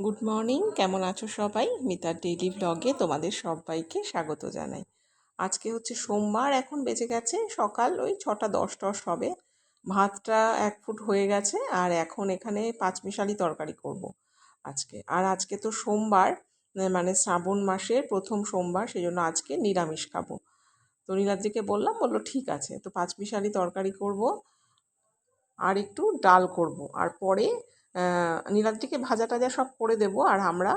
Good morning, কেমন আছো সবাই? মিতার ডেইলি ব্লগে তোমাদের সবাইকে স্বাগত জানাই। আজকে হচ্ছে সোমবার, এখন বেজে গেছে সকাল ওই 6:10 হবে। ভাতটা 1 ফুট হয়ে গেছে আর এখন এখানে পাঁচমিশালি তরকারি করব আজকে। আর আজকে তো সোমবার, মানে শ্রাবণ মাসের প্রথম সোমবার, সেই জন্য আজকে নিরামিষ খাবো। তো নীলাদ্রিকে বললাম, বললো ঠিক আছে, তো পাঁচমিশালি তরকারি করব আর একটু ডাল করব। আর পরে নীলাদ্রিকে ভাজা টাজা সব করে দেব, আর আমরা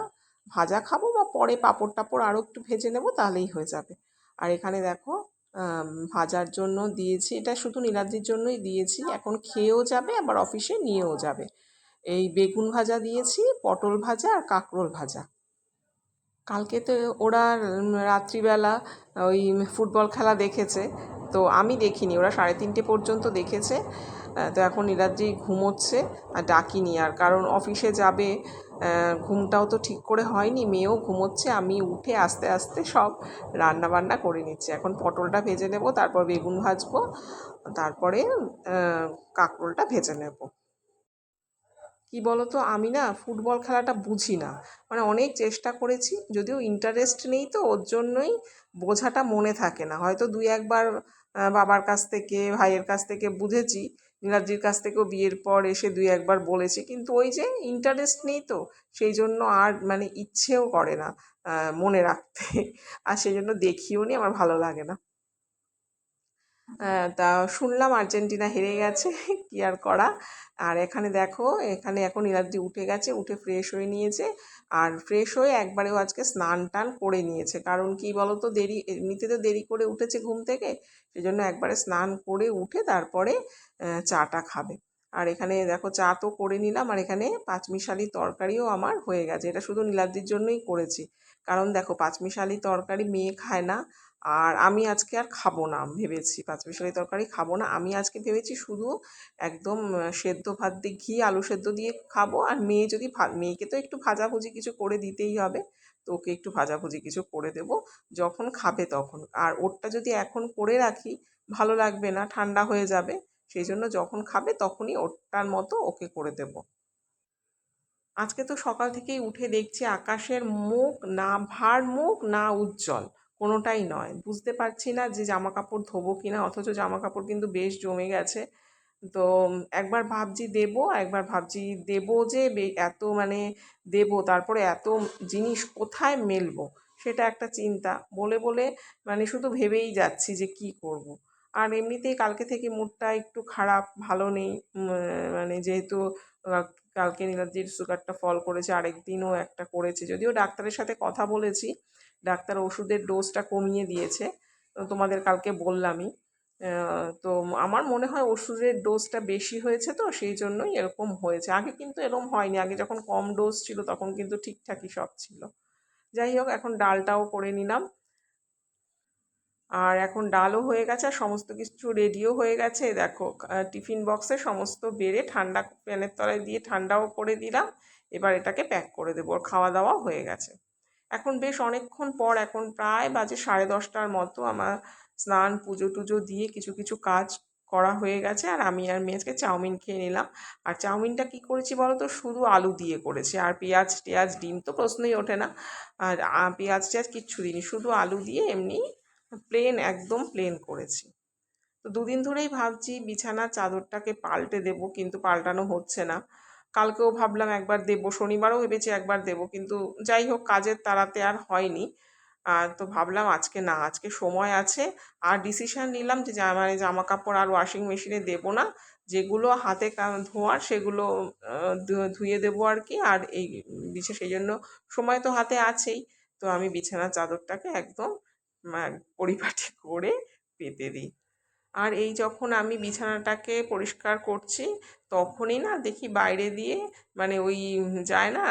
ভাজা খাবো বা পরে পাঁপড় টাপড় আরও একটু ভেজে নেব, তাহলেই হয়ে যাবে। আর এখানে দেখো ভাজার জন্য দিয়েছি, এটা শুধু নীলাদ্রির জন্যই দিয়েছি, এখন খেয়েও যাবে আবার অফিসে নিয়েও যাবে। এই বেগুন ভাজা দিয়েছি, পটল ভাজা আর কাঁকরোল ভাজা। কালকে তো ওরা রাত্রিবেলা ওই ফুটবল খেলা দেখেছে, তো আমি দেখিনি, ওরা 3:30 পর্যন্ত দেখেছে। তো এখন নীলাদ্রি ঘুমোচ্ছে, আর ডাকিনি, আর কারণ অফিসে যাবে, ঘুমটাও তো ঠিক করে হয়নি, মেয়েও ঘুমোচ্ছে। আমি উঠে আস্তে আস্তে সব রান্না বান্না করে নিচ্ছি। এখন পটলটা ভেজে নেব, তারপর বেগুন ভাজবো, তারপরে কাঁকরোলটা ভেজে নেব। কি বলো তো, আমি না ফুটবল খেলাটা বুঝি না, মানে অনেক চেষ্টা করেছি, যদিও ইন্টারেস্ট নেই, তো ওর জন্যই বোঝাটা মনে থাকে না। হয়তো 2-1বার বাবার কাছ থেকে, ভাইয়ের কাছ থেকে বুঝেছি, নীলাদ্রির কাছ থেকেও বিয়ের পর এসে 2-1বার বলেছি, কিন্তু ওই যে ইন্টারেস্ট নেই, তো সেই জন্য আর মানে ইচ্ছেও করে না মনে রাখতে। আর সেই জন্য দেখিও নি, আমার ভালো লাগে না। তা শুনলাম আর্জেন্টিনা হেরে গেছে, কি আর করা। আর এখানে দেখো, এখানে এখন নীলাদ্রি উঠে গেছে, উঠে ফ্রেশ হয়ে নিয়েছে, আর ফ্রেশ হয়ে একবারেও আজকে স্নান টান করে নিয়েছে। কারণ কি বলো তো, দেরি, এমনিতে তো দেরি করে উঠেছে ঘুম থেকে, সেই জন্য একবারে স্নান করে উঠে তারপরে চাটা খাবে। আর এখানে দেখো চা তো করে নিলাম, আর এখানে পাঁচমিশালি তরকারিও আমার হয়ে গেছে। এটা শুধু নীলাদ্রির জন্যই করেছি, কারণ দেখো পাঁচমিশালি তরকারি মেয়ে খায় না, আর আমি আজকে আর খাবো না, ভেবেছি পাঁচমিশালি তরকারি খাবো না। আমি আজকে ভেবেছি শুধু একদম সেদ্ধ ভাত দিয়ে, ঘি আলু সেদ্ধ দিয়ে খাবো। আর মেয়ে যদি মেয়েকে তো একটু ভাজাভুজি কিছু করে দিতেই হবে, তো ওকে একটু ভাজাভুজি কিছু করে দেব যখন খাবে তখন। আর ওরটা যদি এখন করে রাখি ভালো লাগবে না, ঠান্ডা হয়ে যাবে, সেই জন্য যখন খাবে তখনই ওরটার মতো ওকে করে দেব। আজকে তো সকাল থেকেই উঠে দেখছি আকাশের মুখ না ভার, মুখ না উজ্জ্বল, কোনোটাই নয়। বুঝতে পারছি না যে জামা কাপড় ধোবো কিনা, অথচ জামা কাপড় কিন্তু বেশ জমে গেছে। তো একবার ভাবছি দেবো, একবার ভাবছি দেবো যে এত মানে দেবো, তারপরে এত জিনিস কোথায় মেলবো, সেটা একটা চিন্তা। বলে বলে মানে শুধু ভেবেই যাচ্ছি যে কি করব। আর এমনিতেই কালকে থেকে মুডটা একটু খারাপ, ভালো নেই। মানে যেহেতু কালকে নীলাদ্রির সুগারটা ফল করেছে, আরেক দিনও একটা করেছে, যদিও ডাক্তারের সাথে কথা বলেছি, ডাক্তার ওষুধের ডোজটা কমিয়ে দিয়েছে, তোমাদের কালকে বললামই। তো আমার মনে হয় ওষুধের ডোজটা বেশি হয়েছে, তো সেই জন্যই এরকম হয়েছে। আগে কিন্তু এরকম হয়নি, আগে যখন কম ডোজ ছিল তখন কিন্তু ঠিকঠাকই সব ছিল। যাই হোক, এখন ডালটাও করে নিলাম, আর এখন ডালও হয়ে গেছে, আর সমস্ত কিছু রেডিও হয়ে গেছে। দেখো টিফিন বক্সে সমস্ত বেড়ে ঠান্ডা, ফ্যানের তলায় দিয়ে ঠান্ডাও করে দিলাম। এবার এটাকে প্যাক করে দেবো, আর খাওয়া দাওয়া হয়ে গেছে। এখন বেশ অনেকক্ষণ পর, এখন প্রায় বাজে 10:30টার মতো, আমার স্নান পুজো টুজো দিয়ে কিছু কিছু কাজ করা হয়ে গেছে। আর আমি আর মেয়ে আজকে চাউমিন খেয়ে নিলাম। আর চাউমিনটা কি করেছি বলো তো, শুধু আলু দিয়ে করেছি, আর পেঁয়াজ টেয়াজ ডিম তো প্রশ্নই ওঠে না। আর পেঁয়াজ টেয়াজ কিচ্ছু দিইনি, শুধু আলু দিয়ে এমনি প্লেন, একদম প্লেন করেছি। তো দুদিন ধরেই ভাবছি বিছানার চাদরটাকে পাল্টে দেব, কিন্তু পাল্টানো হচ্ছে না। কালকেও ভাবলাম একবার দেবো, শনিবারও ভেবেছি একবার দেবো, কিন্তু যাই হোক কাজের তাড়াতে আর হয়নি। তো ভাবলাম আজকে না, আজকে সময় আছে। আর ডিসিশন নিলাম যে মানে জামা কাপড় আর ওয়াশিং মেশিনে দেবো না, যেগুলো হাতে ধোয়ার সেগুলো ধুয়ে দেবো আর কি। আর এই বিশেষ এই জন্য সময় তো হাতে আছেই, তো আমি বিছানার চাদরটাকে একদম পরিপাটি করে পেতে দিই। আর এই যখন আমি বিছানাটাকে পরিষ্কার করছি, তখনই না দেখি বাইরে দিয়ে মানে ওই যায় না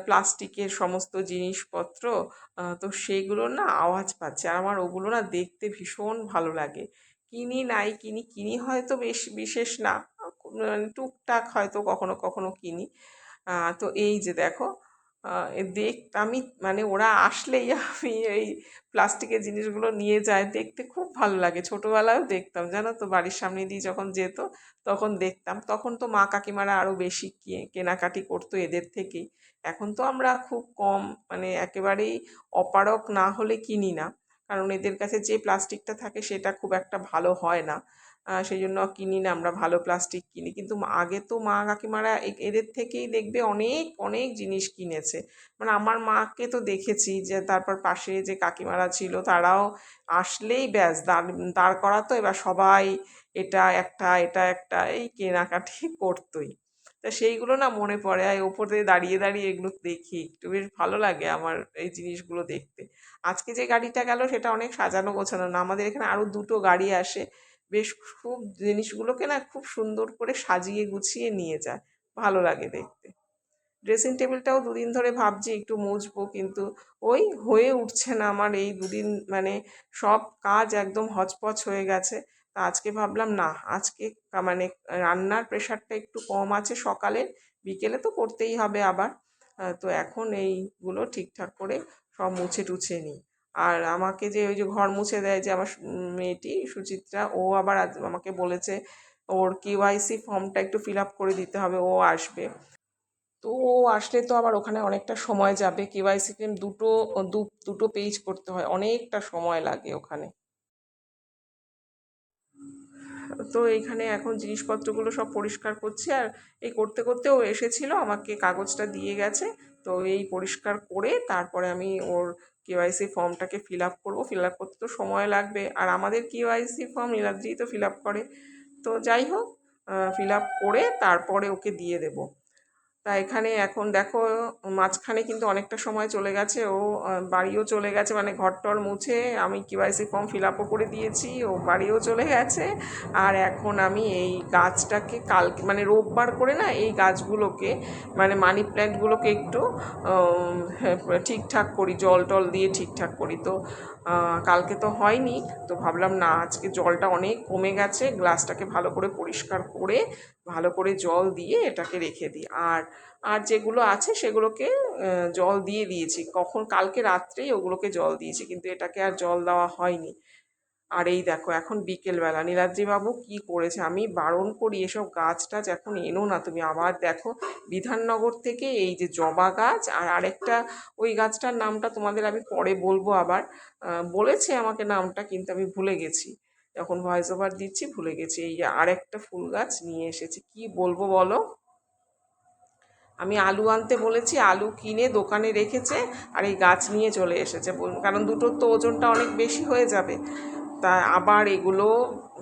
প্লাস্টিকের সমস্ত জিনিসপত্র, তো সেইগুলো না আওয়াজ পাচ্ছে, আর আমার ওগুলো না দেখতে ভীষণ ভালো লাগে। কিনি নাই কিনি, কিনি হয়তো বেশ বিশেষ না, টুকটাক হয়তো কখনো কখনো কিনি। তো এই যে দেখো, আমি মানে ওরা আসলেই আমি এই প্লাস্টিকের জিনিসগুলো নিয়ে যায়, দেখতে খুব ভালো লাগে। ছোটোবেলায়ও দেখতাম জানো তো, বাড়ির সামনে দিয়ে যখন যেত তখন দেখতাম। তখন তো মা কাকিমারা আরও বেশি কেনাকাটি করতো এদের থেকেই। এখন তো আমরা খুব কম, মানে একেবারেই অপারক না হলে কিনি না, কারণ এদের কাছে যে প্লাস্টিকটা থাকে সেটা খুব একটা ভালো হয় না। সেই জন্য কিনি না, আমরা ভালো প্লাস্টিক কিনি। কিন্তু আগে তো মা কাকিমারা এদের থেকেই দেখবে অনেক অনেক জিনিস কিনেছে। মানে আমার মাকে তো দেখেছি, যে তারপর পাশে যে কাকিমারা ছিল তারাও আসলেই ব্যাস দাঁড় করাতো, এবার সবাই এটা একটা এটা একটা এই কেনাকাটি করতোই। তা সেইগুলো না মনে পড়ে, আর ওপরে দাঁড়িয়ে দাঁড়িয়ে এগুলো দেখি, একটু বেশ ভালো লাগে আমার এই জিনিসগুলো দেখতে। আজকে যে গাড়িটা গেল সেটা অনেক সাজানো গোছানো না, আমাদের এখানে আরও দুটো গাড়ি আসে, বেশ খুব জিনিসগুলোকে না খুব সুন্দর করে সাজিয়ে গুছিয়ে নিয়ে যায়, ভালো লাগে দেখতে। ড্রেসিং টেবিলটাও দুদিন ধরে ভাবছি একটু মুছবো, কিন্তু ওই হয়ে উঠছে না আমার এই দুদিন, মানে সব কাজ একদম হচপচ হয়ে গেছে। তা আজকে ভাবলাম না, আজকে মানে রান্নার প্রেশারটা একটু কম আছে সকালে, বিকেলে তো করতেই হবে আবার। তো এখন এইগুলো ঠিকঠাক করে সব মুছে টুছে নিই। আর আমাকে যে ওই যে ঘর মুছে দেয় যে আমার মেয়েটি সুচিত্রা, ও আবার আজ আমাকে বলেছে ওর কেওয়াইসি ফর্মটা একটু ফিল আপ করে দিতে হবে, ও আসবে। তো ও আসলে তো আবার ওখানে অনেকটা সময় যাবে, কেওয়াইসিতে দুটো পেজ করতে হয়, অনেকটা সময় লাগে ওখানে। তো এইখানে এখন জিনিসপত্রগুলো সব পরিষ্কার করছি, আর এই করতে করতে ও এসেছিল, আমাকে কাগজটা দিয়ে গেছে। তো এই পরিষ্কার করে তারপরে আমি ওর কেওয়াইসি ফর্মটাকে ফিল আপ করবো। ফিল আপ করতে তো সময় লাগবে, আর আমাদের কেওয়াইসি ফর্ম নীলাদ্রিই তো ফিল আপ করে। তো যাই হোক, ফিল আপ করে তারপরে ওকে দিয়ে দেবো। তা এখানে এখন দেখো, মাঝখানে কিন্তু অনেকটা সময় চলে গেছে, ও বাড়িও চলে গেছে, মানে ঘরটর মুছে আমি কেওয়াইসি ফর্ম ফিল আপও করে দিয়েছি, ও বাড়িও চলে গেছে। আর এখন আমি এই গাছটাকে কালকে মানে রোববার করে না এই গাছগুলোকে, মানে মানি প্ল্যান্টগুলোকে একটু হ্যাঁ, ঠিকঠাক করি, জল টল দিয়ে ঠিকঠাক করি। তো কালকে তো হয়নি, তো ভাবলাম না, আজকে জলটা অনেক কমে গেছে, গ্লাসটাকে ভালো করে পরিষ্কার করে ভালো করে জল দিয়ে এটাকে রেখে দিই। আর আর যেগুলো আছে সেগুলোকে জল দিয়ে দিয়েছি, কখন কালকে রাত্রেই ওগুলোকে জল দিয়েছি, কিন্তু এটাকে আর জল দেওয়া হয়নি। আর এই দেখো এখন বিকেলবেলা নীলাদ্রিবাবু কি করেছে, আমি বারণ করি এসব গাছ টাছ এখন এনো না তুমি, আবার দেখো বিধাননগর থেকে এই যে জবা গাছ আর আরেকটা, ওই গাছটার নামটা তোমাদের আমি পরে বলবো আবার, বলেছে আমাকে নামটা, কিন্তু আমি ভুলে গেছি, যখন ভয়েস ওভার দিচ্ছি ভুলে গেছি। এই যে আরেকটা ফুল গাছ নিয়ে এসেছে, কি বলবো বলো, আমি আলু আনতে বলেছি, আলু কিনে দোকানে রেখেছে, আর এই গাছ নিয়ে চলে এসেছে, কারণ দুটোর তো ওজনটা অনেক বেশি হয়ে যাবে। তা আবার এগুলো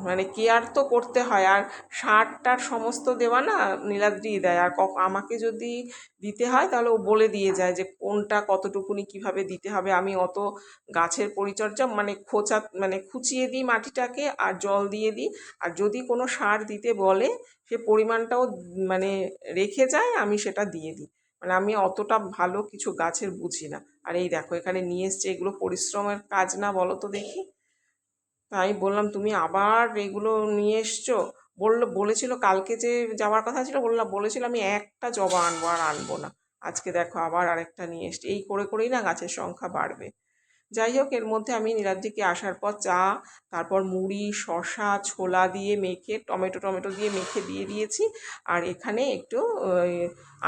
মানে কেয়ার তো করতে হয়, আর সারটার সমস্ত দেওয়া না নীলাদ্রি দেয়, আর আমাকে যদি দিতে হয় তাহলে ও বলে দিয়ে যায় যে কোনটা কতটুকুনি কিভাবে দিতে হবে। আমি অত গাছের পরিচর্যা মানে মানে খুঁচিয়ে দিই মাটিটাকে আর জল দিয়ে দিই, আর যদি কোনো সার দিতে বলে সে পরিমাণটাও মানে রেখে যায়, আমি সেটা দিয়ে দিই। মানে আমি অতটা ভালো কিছু গাছের বুঝি না। আর এই দেখো এখানে নিয়ে এসছে, এগুলো পরিশ্রমের কাজ না বলো তো দেখি। তাই বললাম তুমি আবার এগুলো নিয়ে এসছো, বলেছিল কালকে যে যাওয়ার কথা ছিল, বলেছিল আমি একটা জবা আনবো, আর আনবো না। আজকে দেখো আবার আরেকটা নিয়ে এসছে, এই করে করেই না গাছের সংখ্যা বাড়বে। যাই হোক, এর মধ্যে আমি নীলাদ্রিকে আসার পর চা, তারপর মুড়ি শসা ছোলা দিয়ে মেখে টমেটো টমেটো দিয়ে মেখে দিয়ে দিয়েছি। আর এখানে একটু ওই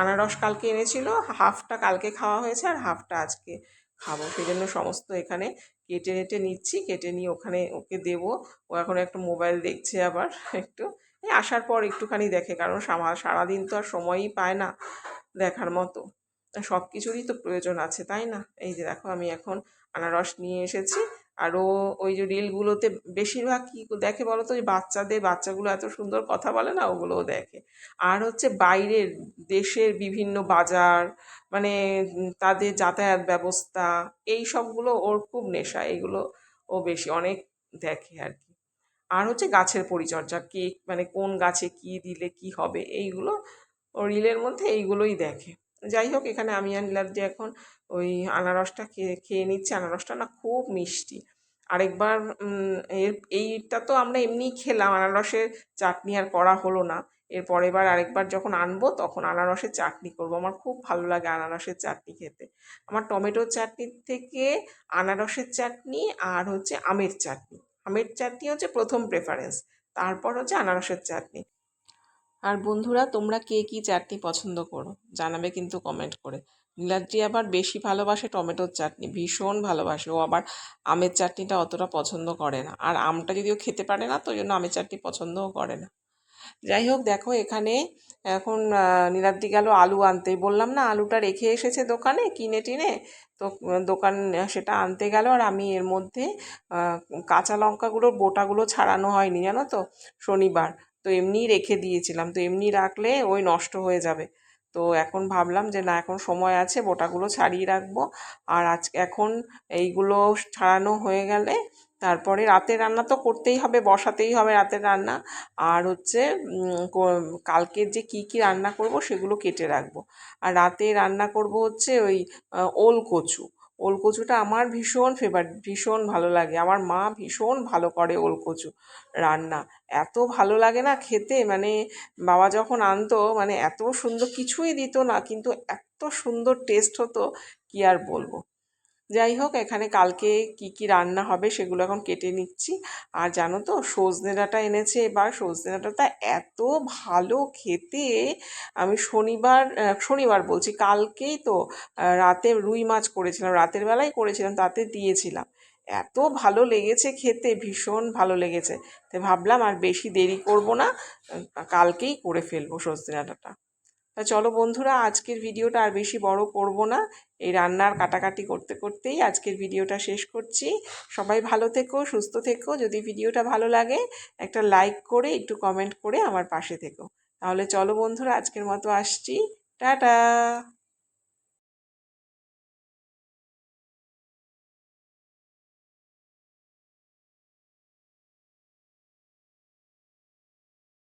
আনারস কালকে এনেছিল, হাফটা কালকে খাওয়া হয়েছে আর হাফটা আজকে খাবো, সেই জন্য সমস্ত এখানে কেটে নেটে নিচ্ছি, কেটে নিয়ে ওখানে ওকে দেবো। ও এখন একটা মোবাইল দেখছে আবার একটু, এই আসার পর একটুখানি দেখে, কারণ সারাদিন তো আর সময়ই পায় না দেখার মতো, সব কিছুরই তো প্রয়োজন আছে তাই না। এই যে দেখো আমি এখন আনারস নিয়ে এসেছি, আর ও ওই যে রিলগুলোতে বেশিরভাগ কি দেখে বলো তো, ওই বাচ্চাগুলো এত সুন্দর কথা বলে না, ওগুলোও দেখে। আর হচ্ছে বাইরের দেশের বিভিন্ন বাজার, মানে তাদের যাতায়াত ব্যবস্থা, এই সবগুলো ওর খুব নেশা, এইগুলো ও বেশি অনেক দেখে আর কি। আর হচ্ছে গাছের পরিচর্যা, কি মানে কোন গাছে কি দিলে কি হবে, এইগুলো ও রিলের মধ্যে এইগুলোই দেখে। যাই হোক, এখানে আমি আর নীলাদ্রি এখন ওই আনারসটা খেয়ে খেয়ে নিচ্ছি, আনারসটা না খুব মিষ্টি। আরেকবার এইটা তো আমরা এমনিই খেলাম, আনারসের চাটনি আর করা হলো না। এর পরের বার আরেকবার যখন আনবো তখন আনারসের চাটনি করব। আমার খুব ভালো লাগে আনারসের চাটনি খেতে। আমার টমেটোর চাটনির থেকে আনারসের চাটনি আর হচ্ছে আমের চাটনি, আমের চাটনি হচ্ছে প্রথম প্রেফারেন্স, তারপর হচ্ছে আনারসের চাটনি। আর বন্ধুরা, তোমরা কে কী চাটনি পছন্দ করো জানাবে কিন্তু কমেন্ট করে। নীলাদ্রি আবার বেশি ভালোবাসে টমেটোর চাটনি, ভীষণ ভালোবাসে। ও আবার আমের চাটনিটা অতটা পছন্দ করে না, আর আমটা যদিও খেতে পারে না তো ওই জন্য আমের চাটনি পছন্দও করে না। যাই হোক, দেখো এখানে এখন নীলাদ্রি গেল আলু আনতে। বললাম না আলুটা রেখে এসেছে দোকানে কিনে টিনে, তো দোকান সেটা আনতে গেল। আর আমি এর মধ্যে কাঁচা লঙ্কাগুলোর বোটাগুলো ছাড়ানো হয়নি জানো তো, শনিবার, তো এমনিই রেখে দিয়েছিলাম। তো এমনি রাখলে ওই নষ্ট হয়ে যাবে, তো এখন ভাবলাম যে না, এখন সময় আছে, বোটাগুলো ছাড়িয়ে রাখবো। আর এখন এইগুলো ছাড়ানো হয়ে গেলে তারপরে রাতের রান্না তো করতেই হবে, বসাতেই হবে রাতের রান্না। আর হচ্ছে কালকের যে কি কি রান্না করব সেগুলো কেটে রাখবো। আর রাতে রান্না করব হচ্ছে ওই ওল কচু। ওল কচুটা আমার ভীষণ ফেভারিট, ভীষণ ভালো লাগে। আমার মা ভীষণ ভালো করে ওল কচু রান্না, এত ভালো লাগে না খেতে। মানে বাবা যখন আনতো মানে এত সুন্দর, কিছুই দিত না কিন্তু এত সুন্দর টেস্ট হতো, কি আর বলবো। যাই হোক, এখানে কালকে কি কি রান্না হবে সেগুলো এখন কেটে নিচ্ছি। আর জানো তো সজনে ডাঁটা এনেছে এবার, সজনে ডাঁটাটা এত ভালো খেতে। আমি শনিবার বলছি, কালকেই তো রাতে রুই মাছ করেছিলাম, রাতের বেলায় করেছিলাম, তাতে দিয়েছিলাম। এত ভালো লেগেছে খেতে, ভীষণ ভালো লেগেছে। তো ভাবলাম আর বেশি দেরি করব না, কালকেই করে ফেলবো সজনে ডাঁটাটা। তা চলো বন্ধুরা, আজকের ভিডিওটা আর বেশি বড় করব না, এই রান্নার কাটাকাটি করতে করতেই আজকের ভিডিওটা শেষ করছি। সবাই ভালো থেকো, সুস্থ থেকো। যদি ভিডিওটা ভালো লাগে একটা লাইক করে একটু কমেন্ট করে আমার পাশে থেকো। তাহলে চলো বন্ধুরা, আজকের মতো আসছি, টাটা।